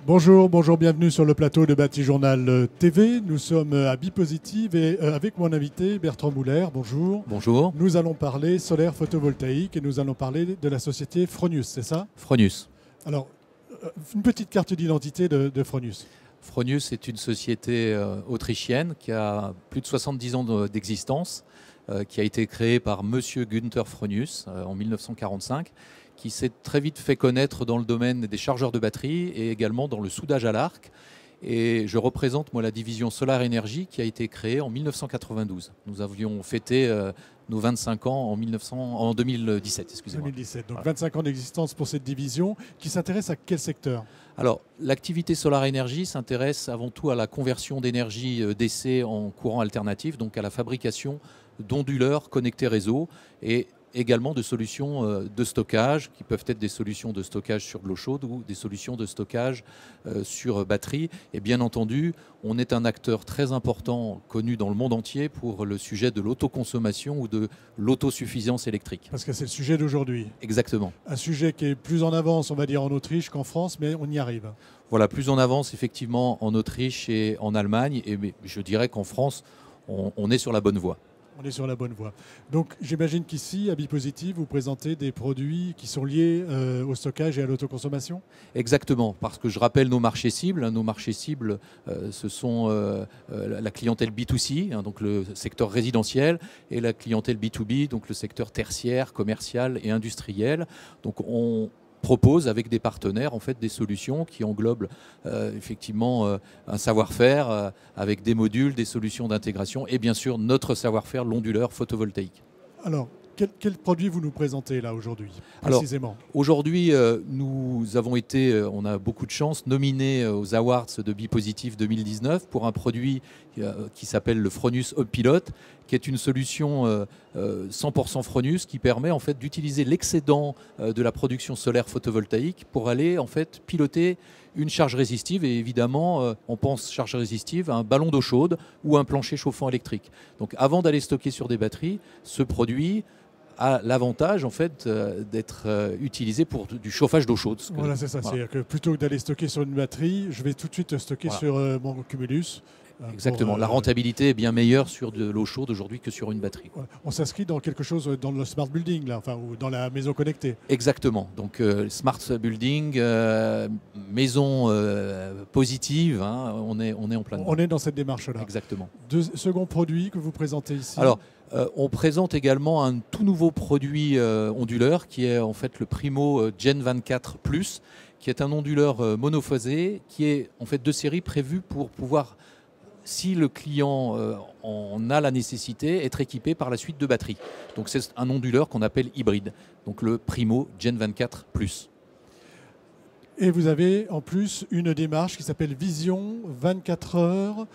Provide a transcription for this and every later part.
Bonjour, bonjour, bienvenue sur le plateau de Bâti Journal TV. Nous sommes à Bipositive et avec mon invité Bertrand Mouller. Bonjour. Bonjour. Nous allons parler solaire photovoltaïque et nous allons parler de la société Fronius, c'est ça? Fronius. Alors, une petite carte d'identité de Fronius. Fronius est une société autrichienne qui a plus de 70 ans d'existence, qui a été créée par Monsieur Günther Fronius en 1945, qui s'est très vite fait connaître dans le domaine des chargeurs de batterie et également dans le soudage à l'arc. Et je représente moi la division Solar Energy qui a été créée en 1992. Nous avions fêté nos 25 ans en 2017. Excusez-moi. 2017, donc voilà. 25 ans d'existence pour cette division qui s'intéresse à quel secteur? Alors, l'activité Solar Energy s'intéresse avant tout à la conversion d'énergie DC en courant alternatif, donc à la fabrication d'onduleurs connectés réseau et également de solutions de stockage qui peuvent être des solutions de stockage sur de l'eau chaude ou des solutions de stockage sur batterie. Et bien entendu, on est un acteur très important connu dans le monde entier pour le sujet de l'autoconsommation ou de l'autosuffisance électrique. Parce que c'est le sujet d'aujourd'hui. Exactement. Un sujet qui est plus en avance, on va dire, en Autriche qu'en France, mais on y arrive. Voilà, plus en avance effectivement en Autriche et en Allemagne. Et je dirais qu'en France, on est sur la bonne voie. On est sur la bonne voie. Donc j'imagine qu'ici, à Bipositive, vous présentez des produits qui sont liés au stockage et à l'autoconsommation? Exactement, parce que je rappelle nos marchés cibles. Nos marchés cibles, ce sont la clientèle B2C, donc le secteur résidentiel, et la clientèle B2B, donc le secteur tertiaire, commercial et industriel. Donc on propose avec des partenaires en fait des solutions qui englobent effectivement un savoir-faire avec des modules, des solutions d'intégration et bien sûr notre savoir-faire l'onduleur photovoltaïque. Alors, quel produit vous nous présentez là aujourd'hui précisément? Aujourd'hui, nous avons été, on a beaucoup de chance, nominés aux Awards de Bipositive 2019 pour un produit qui s'appelle le Fronius Hub Pilot, qui est une solution 100% Fronius qui permet en fait d'utiliser l'excédent de la production solaire photovoltaïque pour aller en fait piloter une charge résistive et évidemment on pense charge résistive à un ballon d'eau chaude ou un plancher chauffant électrique. Donc avant d'aller stocker sur des batteries, ce produit a l'avantage en fait d'être utilisé pour du chauffage d'eau chaude. Voilà, c'est ça. Voilà. C'est-à-dire que plutôt que d'aller stocker sur une batterie, je vais tout de suite stocker sur mon Cumulus. Exactement. La rentabilité est bien meilleure sur de l'eau chaude aujourd'hui que sur une batterie. On s'inscrit dans quelque chose dans le smart building, là, enfin, ou dans la maison connectée. Exactement. Donc smart building, maison positive, hein, on est en plein dedans. On est dans cette démarche-là. Exactement. Second produit que vous présentez ici. Alors, on présente également un tout nouveau produit onduleur qui est en fait le Primo Gen 24 Plus, qui est un onduleur monophasé qui est en fait de série prévu pour pouvoir, si le client en a la nécessité, être équipé par la suite de batteries. Donc c'est un onduleur qu'on appelle hybride, donc le Primo Gen 24 Plus. Et vous avez en plus une démarche qui s'appelle Vision 24 heures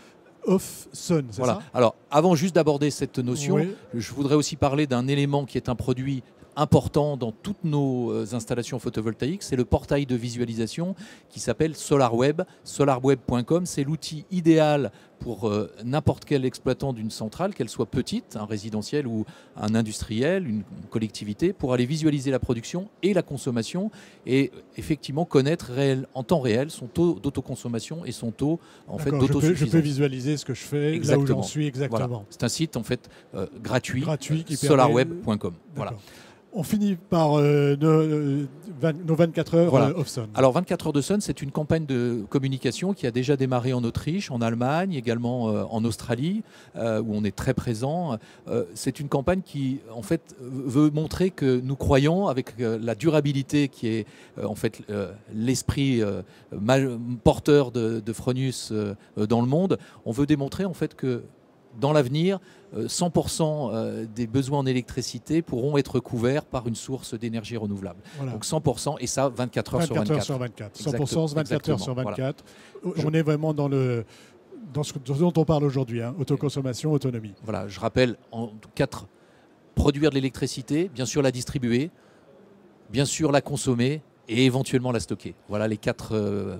off sun, c'est voilà. Ça? Alors avant juste d'aborder cette notion, oui. Je voudrais aussi parler d'un élément qui est un produit important dans toutes nos installations photovoltaïques, c'est le portail de visualisation qui s'appelle SolarWeb. SolarWeb.com, c'est l'outil idéal pour n'importe quel exploitant d'une centrale, qu'elle soit petite, un résidentiel ou un industriel, une collectivité, pour aller visualiser la production et la consommation et effectivement connaître en temps réel son taux d'autoconsommation et son taux en fait d'autosuffisance. Je peux visualiser ce que je fais, exactement. là où j'en suis exactement. Voilà. C'est un site en fait gratuit qui solarweb.com. Voilà. On finit par nos 24 heures off-sun. Alors 24 heures de sun, c'est une campagne de communication qui a déjà démarré en Autriche, en Allemagne, également en Australie, où on est très présent. C'est une campagne qui en fait veut montrer que nous croyons avec la durabilité qui est en fait l'esprit porteur de Fronius dans le monde. On veut démontrer en fait que dans l'avenir, 100% des besoins en électricité pourront être couverts par une source d'énergie renouvelable. Voilà. Donc 100% et ça 24 heures sur 24. 24 heures sur 24. 100% 24 heures sur 24. Voilà. On est vraiment dans ce dont on parle aujourd'hui, hein, autoconsommation, autonomie. Voilà, je rappelle en 4, produire de l'électricité, bien sûr la distribuer, bien sûr la consommer et éventuellement la stocker. Voilà les 4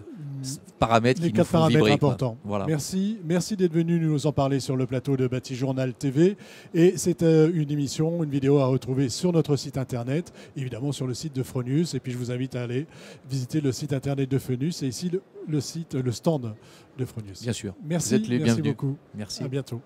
paramètres qui nous font vibrer. Importants. Voilà. Merci d'être venu nous en parler sur le plateau de Batijournal TV. Et c'est une émission, une vidéo à retrouver sur notre site internet, évidemment sur le site de Fronius. Et puis je vous invite à aller visiter le site internet de Fronius et ici le stand de Fronius. Bien sûr. Merci, vous êtes les bienvenus. beaucoup. Merci. À bientôt.